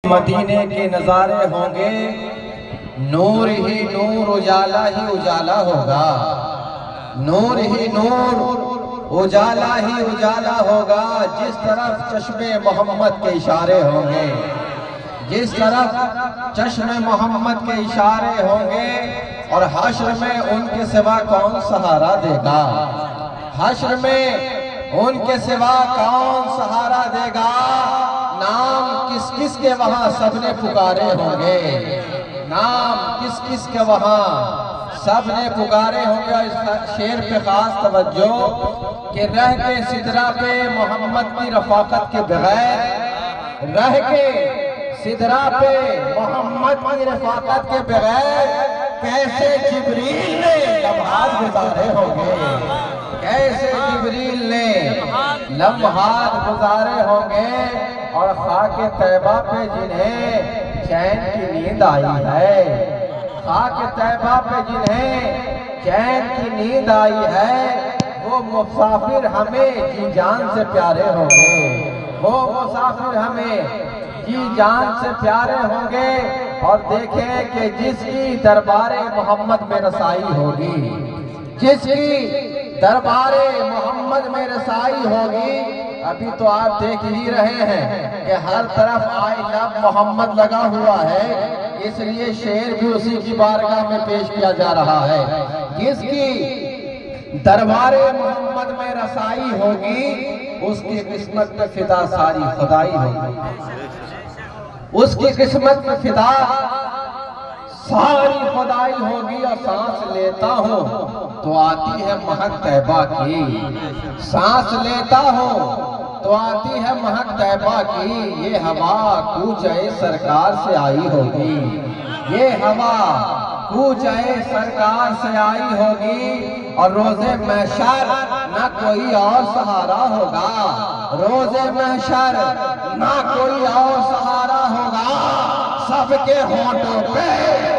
مدینے کے نظارے ہوں گے، نور ہی نور اجالا ہی اجالا ہوگا، نور ہی نور اجالا ہی اجالا ہوگا۔ جس طرف چشم محمد کے اشارے ہوں گے، جس طرف چشم محمد کے اشارے ہوں گے، اور حشر میں ان کے سوا کون سہارا دے گا، حشر میں ان کے سوا کون سہارا دے گا۔ نام کس کس کے وہاں سب نے پکارے ہوں گے، نام کس کس کے وہاں سب نے پکارے ہوں گے۔ اس شعر پہ خاص توجہ کہ رہ کے سدرہ پہ محمد کی رفاقت کے بغیر، رہ کے سدرہ پہ محمد کی رفاقت کے بغیر کیسے جبریل نے لمحات گزارے ہوں گے، کیسے جبریل نے لمحات گزارے ہوں گے۔ اور خاک طیبہ پہ جنہیں چین کی نیند آئی ہے، خاک طیبہ پہ جنہیں چین کی نیند آئی ہے، وہ مسافر ہمیں جی جان سے پیارے ہوں گے، وہ مسافر ہمیں جی جان سے پیارے ہوں گے۔ اور دیکھیں کہ جس کی دربار محمد میں رسائی ہوگی، جس کی دربار محمد میں رسائی ہوگی، ابھی تو آپ دیکھ ہی رہے ہیں کہ ہر طرف آئی لو محمد لگا ہوا ہے، اس لیے شعر بھی اسی کی بارگاہ میں پیش کیا جا رہا ہے۔ جس کی دربار محمد میں رسائی ہوگی، اس کی قسمت میں فدا ساری خدائی ہوگی، اس کی قسمت میں فدا ساری خدائی ہوگی۔ اور سانس لیتا ہوں تو آتی ہے مہک طیبہ کی، سانس لیتا ہوں تو آتی ہے مہک طیبہ کی۔ یہ ہوا کوچے سرکار سے آئی ہوگی، یہ ہوا کوچے سرکار سے آئی ہوگی۔ اور روز محشر نہ کوئی اور سہارا ہوگا، روز محشر نہ کوئی اور سہارا ہوگا۔ سب کے ہونٹوں پہ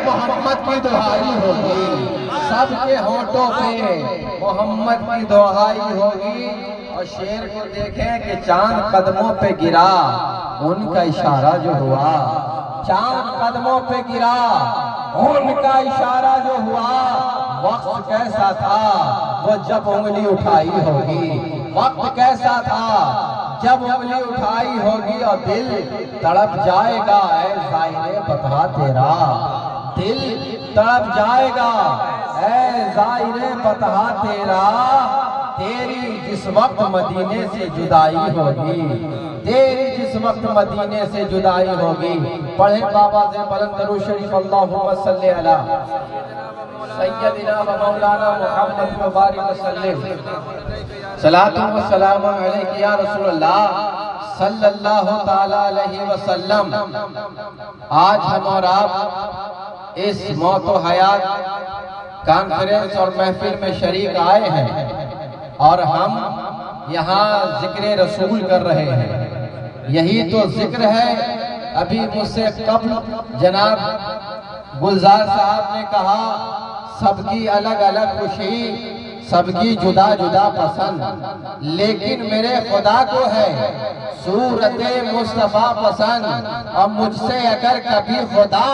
محمد کی دعائی ہوگی، سب کے ہونٹوں پہ محمد کی دعائی ہوگی۔ اور شعر کو دیکھیں کہ چاند قدموں پہ گرا، ان کا اشارہ جو ہوا، چاند قدموں پہ گرا، ان کا اشارہ جو ہوا۔ وقت کیسا تھا وہ جب انگلی اٹھائی ہوگی، وقت کیسا تھا جب انگلی اٹھائی ہوگی۔ اور دل تڑپ جائے گا اے زائر بطحہ تیرا، دل تڑپ جائے گا اے زائر بطحہ تیرا۔ تیری جس وقت مدینے سے جدائی ہوگی، تیری جس وقت مدینے سے جدائی ہوگی۔ پڑھیں بابا سے بلند درود شریف، اللہم صلی علی سیدنا و مولانا محمد مبارک وسلم۔ صلاۃ و سلام علیک یا رسول اللہ صلی اللہ تعالی علیہ وسلم۔ آج ہم اور آپ اس موت و حیات کانفرنس اور محفل میں شریک آئے ہیں، اور ہم یہاں ذکر رسول کر رہے ہیں۔ یہی تو ذکر ہے۔ ابھی مجھ سے قبل جناب گلزار صاحب نے کہا سب کی الگ الگ خوشی، سب کی جدا جدا پسند، لیکن میرے خدا کو ہے صورت مصطفیٰ پسند۔ اور مجھ سے اگر کبھی خدا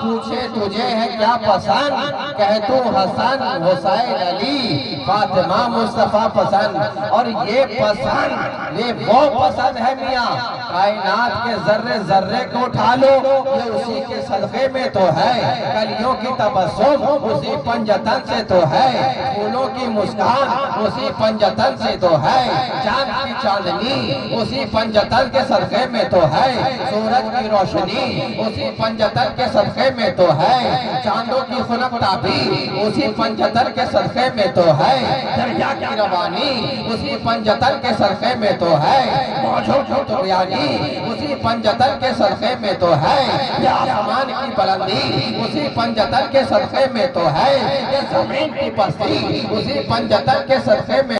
پوچھے تجھے ہے کیا پسند، کہہ تو حسن حسین علی فاطمہ مصطفیٰ پسند۔ اور یہ پسند، یہ وہ پسند ہے میاں، کائنات کے ذرے ذرے کو اٹھا لو، یہ اسی کے صدقے میں تو ہے۔ کلیوں کی تبسم اسی پنجتن سے تو ہے، پھولوں کی مسکان اسی پنجتن سے تو ہے، چاند کی چاندنی اسی پنجتن کے صدقے میں تو ہے، سورج کی روشنی اسی پنجتن کے صدقے میں تو ہے، چاندوں کی خنکتا بھی اسی پنجتن کے صدقے میں تو ہے، دریا کی روانی اسی پنجتن کے صدقے میں تو ہے، موجوں کی طغیانی اسی پنجتن کے صدقے میں تو ہے، یا آسمان کی بلندی اسی پنجتن کے صدقے میں تو ہے، یہ زمین کی پستی اسی پنجتن کے صدقے میں،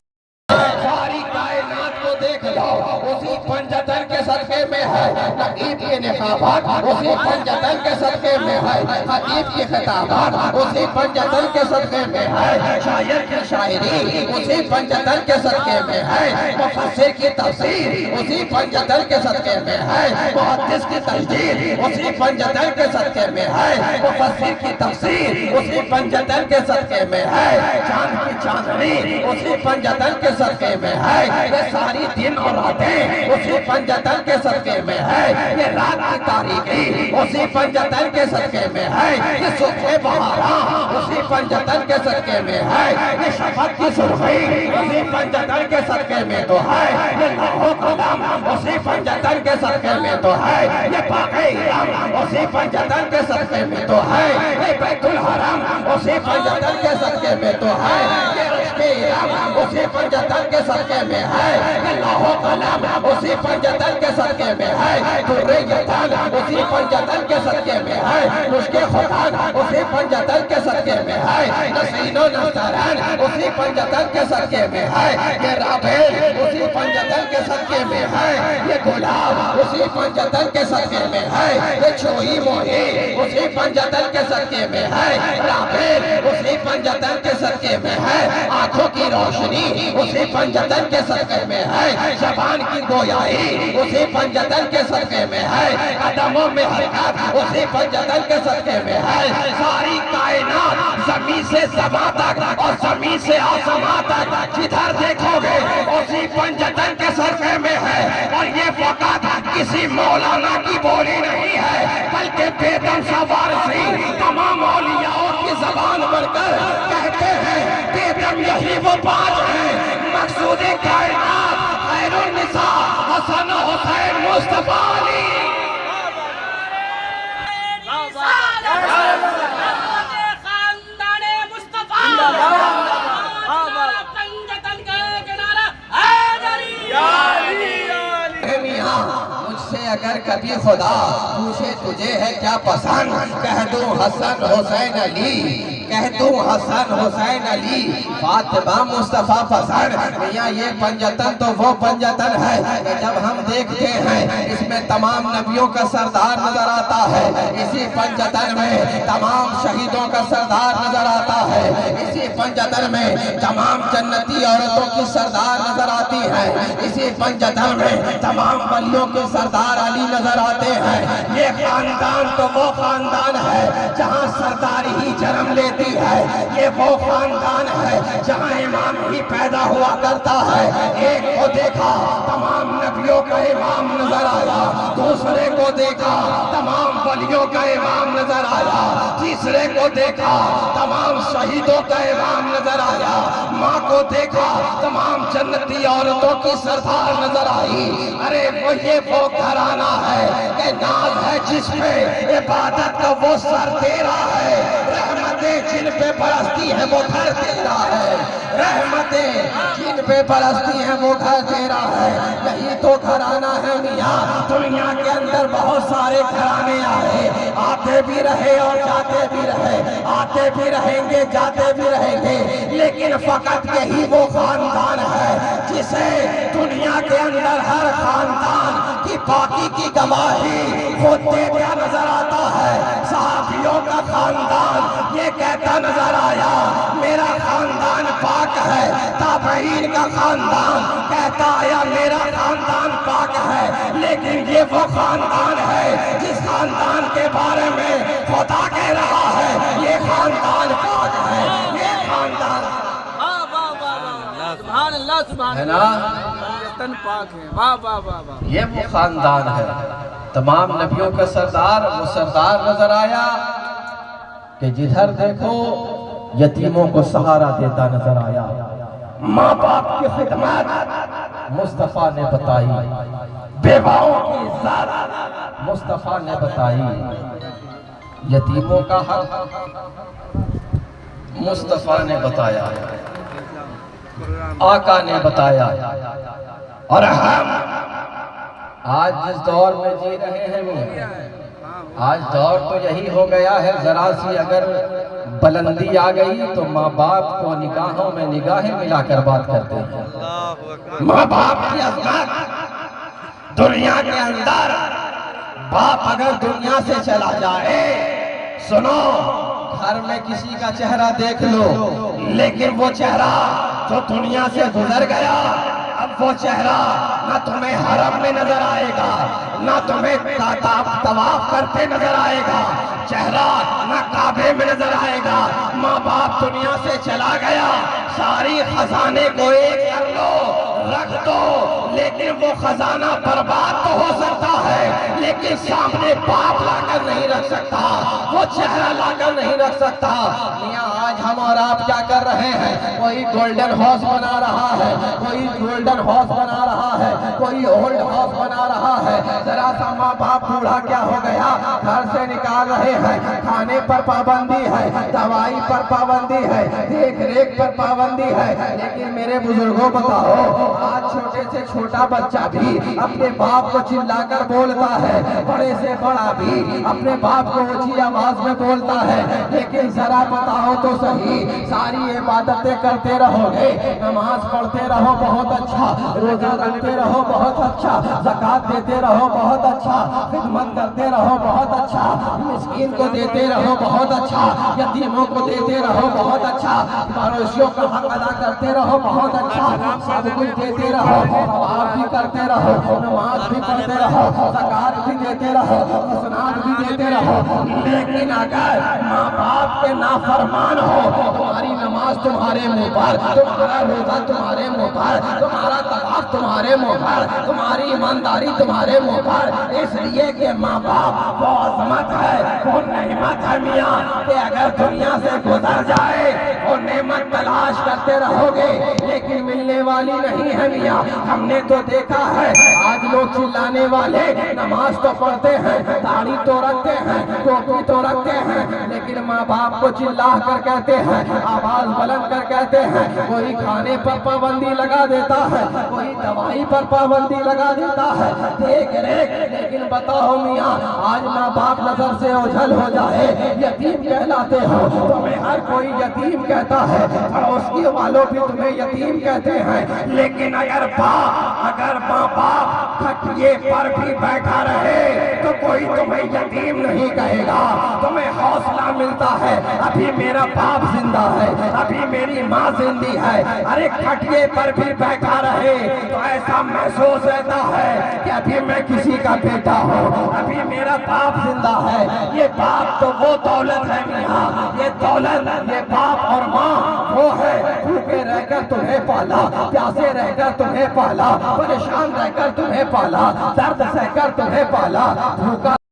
ساری کائنات کو دیکھ لو اسی پنجتن کے صدقے میں ہے۔ ہے، نقیب کے نقابات اسی پنجتن کے صدقے میں ہے، خطیب کی خطابات اسی پنجتن کے صدقے میں ہے، شاعر کی شاعری اسی پنجتن کے صدقے میں ہے، مفسر کی تفسیر اسی پنجتن کے صدقے میں ہے، محدث کی تجدید اسی پنجتن کے صدقے میں ہے، مفسر کی تفسیر اسی پنجتن کے صدقے میں ہے، چاند کی چاندنی اسی پنجتن کے صدقے میں ہے، یہ ساری دن اور راتیں اسی پنجتن کے صدقے میں ہے، یہ رات کی تاریکی اسی پنجتن کے صدقے میں ہے، یہ صبح بہاراں اسی پنجتن کے صدقے میں ہے، یہ شفق کی سرخی اسی پنجتن کے صدقے میں تو ہے، یہ لوح و قلم اسی پنجتن کے صدقے میں تو ہے، یہ باغ علم اسی پنجتن کے صدقے میں تو ہے، یہ بیت الحرم اسی پنجتن کے صدقے میں تو ہے، یہ رشک علم اسی پنجتن کے صدقے میں ہے، یہ لوح و قلم اسی پنجتن کے صدقے میں ہے، در یتن اسی پنجتن کے صدقے میں ہے، مشک ختن اسی پنجتن کے صدقے میں ہے، نسرین و نسترن اسی پنجتن کے صدقے میں ہے، یہ رابیل اسی پنجتن کے صدقے میں ہے، یہ گلاب اسی پنجتن کے صدقے میں ہے، یہ چھوئی موہی اسی پنجتن کے صدقے میں ہے، رابیل اسی پنجتن کے صدقے میں ہے، آنکھوں کی روشنی اسی پنجتن کے صدقے میں ہے، زبان کی گویائی اسی پنجتن کے صدقے میں ہے، قدموں میں حرکت اسی پنجتن کے صدقے میں ہے، ساری کائنات زمین سے سما تک اور زمین سے آسمان تک جدھر دیکھو گے اسی پنجتن کے صدقے میں ہے، اور یہ فقط کسی مولانا کی بولی نہیں ہے بلکہ بیدم سوارسی تمام اولیاء کی زبان بن کر کہتے ہیں بیدم یہی وہ پانچ ہیں مقصود کائنات خیر النساء حسن حسین مصطفیٰ علی اگر کبھی خدا پوچھے تجھے ہے کیا پسند کہہ دوں حسن حسین علی کہہ دوں حسن حسین علی فاطمہ مصطفیٰ پسند میاں یہ پنجتن تو وہ پنجتن ہے کہ جب ہم دیکھتے ہیں اس میں تمام نبیوں کا سردار نظر آتا ہے اسی پنجتن میں تمام شہیدوں کا سردار نظر آتا ہے اسی پنجتن میں تمام جنتی عورتوں کی سردار نظر آتی ہے اسی پنجتن میں تمام ولیوں کے سردار علی نظر آتے ہیں یہ خاندان تو وہ خاندان ہے جہاں سرداری ہی جنم لیتی ہے یہ وہ خاندان ہے جہاں امام ہی پیدا ہوا کرتا ہے ایک کو دیکھا تمام نبیوں کا امام نظر آیا دوسرے کو دیکھا تمام ولیوں کا امام نظر آیا تیسرے کو دیکھا تمام شہیدوں کا امام نظر آیا ماں کو دیکھا تمام جنتی عورتوں کی سردار نظر آئی ارے وہ گھرانہ ہے کہ ناز ہے جس پہ عبادت کا وہ سر تیرا ہے رحمتیں جن پہ برستی ہیں وہ گھر تیرا ہے رحمتیں جن پہ برستی ہیں وہ گھر تیرا ہے یہی تو گھرانہ ہے میاں دنیا کے اندر بہت سارے گھرانے آئے آتے بھی رہے اور جاتے بھی رہے آتے بھی رہیں گے جاتے بھی رہیں گے لیکن فقط یہی وہ خاندان ہے جسے دنیا کے اندر ہر خاندان کی باقی کی گواہی خود دیتا نظر آتا ہے صحابیوں کا خاندان یہ کہتا نظر آیا میرا خاندان پاک ہے تابعین کا خاندان کہتا آیا میرا خاندان پاک ہے لیکن یہ وہ خاندان ہے جس خاندان کے بارے میں خدا کہہ رہا ہے یہ خاندان پاک ہے یہ خاندان سبحان اللہ سبحان ہے نا تن پاک ہے واہ واہ واہ واہ یہ وہ خاندان ہے تمام نبیوں کا سردار وہ سردار نظر آیا کہ جدھر دیکھو یتیموں کو سہارا دیتا نظر آیا ماں باپ کی خدمت مصطفیٰ نے بتائی بیواؤں کی عزت مصطفیٰ نے بتائی یتیموں کا حق مصطفیٰ نے بتایا آقا نے بتایا اور ہم آج جس دور میں جی رہے ہیں آج دور تو یہی ہو گیا ہے ذرا سی اگر بلندی آ گئی تو ماں باپ کو نگاہوں میں نگاہیں ملا کر بات کرتے ہیں ماں باپ کی عظمت دنیا کے اندر باپ اگر دنیا سے چلا جائے، سنو، گھر میں کسی کا چہرہ دیکھ لو، لیکن وہ چہرہ جو دنیا سے گزر گیا، اب وہ چہرہ نہ تمہیں حرم میں نظر آئے گا، نہ تمہیں طواف کرتے نظر آئے گا، چہرہ نہ کعبے میں نظر آئے گا۔ ماں باپ دنیا سے چلا گیا، ساری خزانے کو ایک کر لو، رکھ دو، لیکن وہ خزانہ برباد تو ہو سکتا ہے، لیکن سامنے باپ لا کر نہیں رکھ سکتا، وہ چہرہ لا کر نہیں رکھ سکتا۔ میاں آج ہم اور آپ کیا کر رہے ہیں؟ کوئی گولڈن ہاؤس بنا رہا ہے، کوئی گولڈن ہاؤس بنا رہا ہے، کوئی اولڈ ہاؤس بنا رہا ہے۔ ذرا سا ماں باپ بوڑھا کیا ہو گیا، گھر سے نکال رہے ہیں، کھانے پر پابندی ہے، دوائی پر پابندی ہے، دیکھ ریکھ پر پابندی ہے۔ لیکن میرے بزرگوں بتاؤ، آج چھوٹے سے چھوٹا بچہ بھی اپنے باپ کو چلا کر بولتا ہے، بڑے سے بڑا بھی اپنے باپ کو اونچی آواز میں بولتا ہے۔ لیکن ذرا بتاؤ تو صحیح، ساری عبادتیں کرتے رہو گے، نماز پڑھتے رہو بہت اچھا، روزہ رکھتے رہو بہت اچھا، زکوٰۃ دیتے رہو بہت اچھا، خدمت کرتے رہو بہت اچھا، مسکین کو دیتے رہو بہت اچھا، یتیموں کو دیتے رہو بہت اچھا، پڑوسیوں کا حق ادا کرتے رہو بہت اچھا، سب کچھ دیتے رہو، ثواب بھی کرتے رہو، نماز بھی پڑھتے رہو، زکوٰۃ بھی دیتے رہو، حسنات بھی دیتے رہو۔ لیکن اگر ماں باپ کے نافرمان ہو، تمہاری نماز تمہارے منہ پر، تمہارا روزہ تمہارے منہ پر، تمہارا طواف تمہارے منہ پر، تمہاری ایمانداری تمہارے منہ پر، اس لیے کہ ماں باپ وہ عظمت ہے، وہ نعمت ہے میاں، کہ اگر دنیا سے گزر جائے وہ نعمت تلاش کرتے رہو گے، لیکن ملنے والی نہیں ہے میاں۔ ہم نے تو دیکھا ہے آج لوگ چلانے والے نماز تو پڑھتے ہیں، داڑھی تو رکھتے ہیں، ٹوپی تو رکھتے ہیں، لیکن ماں باپ کو چلا کر کہتے ہیں، آواز بلند کر کہتے ہیں، کوئی کھانے پر پابندی لگا دیتا ہے، کوئی دوائی پر پابندی لگا دیتا ہے، دیکھ ریکھ۔ لیکن بتاؤ میاں، آج ماں باپ نظر سے اوجھل ہو جائے، یتیم کہلاتے ہو، تمہیں ہر کوئی یتیم کہتا ہے، پڑوسی والوں بھی تمہیں یتیم کہتے ہیں۔ لیکن اگر ماں باپ کھٹیے پر بھی بیٹھا رہے تو کوئی تمہیں یتیم نہیں کہے گا، تمہیں حوصلہ ملتا ہے، ابھی میرا باپ زندہ ہے، ابھی میری ماں زندہ ہے۔ ارے کھٹیے پر بھی بیٹھا رہے تو ایسا محسوس رہتا ہے کہ ابھی میں کسی کا بیٹا ہوں، ابھی میرا باپ زندہ ہے۔ یہ باپ تو وہ دولت ہے میاں، یہ دولت، یہ باپ اور ماں وہ ہے، بھوکے رہ کر تمہیں پالا، پیاسے رہ کر تمہیں پالا، پریشان رہ کر تمہیں پالا، درد سہ کر تمہیں پالا، بھوکا